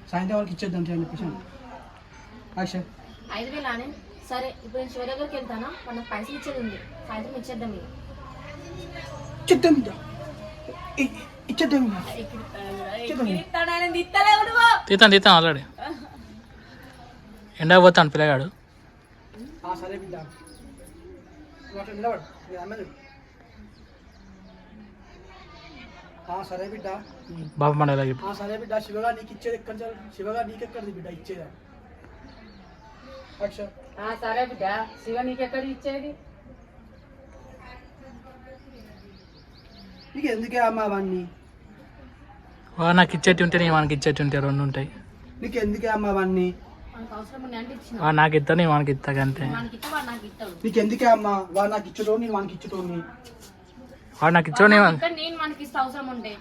సాయంత్రం వాళ్ళకి ఇచ్చేద్దాం అని చెప్పేసి యాక్షన్ 5,000 అని సరే. ఇప్పుడు నేను శివ దగ్గరికి వెళ్తానా, మనకు పైసలు ఇచ్చేది ఉంది, సాయంత్రం ఇచ్చేద్దాం. ఇచ్చేద్దాం ఇచ్చేద్దాం తీతాను ఆల్రెడీ ఎండా పోతాను పిల్లగాడు. సరే బిడ్డ సరే బిడ్డ బాబు మన సరే బిడ్డ శివగా నీకు ఇచ్చేది ఎక్కడ శివగా నీకెక్కడిది బిడ్డ ఇచ్చేదా సరే బిడ్డ శివ నీకెక్కడ ఇచ్చేది? నీకు ఎందుకే అమ్మా అవన్నీ? నాకు ఇచ్చేటి ఉంటే నేను మనకి ఇచ్చేటి ఉంటే 2 ఉంటాయి. నీకు ఎందుకే అమ్మా అవన్నీ? నాకు ఇస్తా నేను మనకి ఇస్తా అంతే. నీకు ఎందుకే అమ్మా? వాడు నాకు ఇచ్చటో నేను మనకి ఇచ్చటోని. వాడు నాకు ఇచ్చో నేను మనకి ఇస్తే అవసరం ఉంటే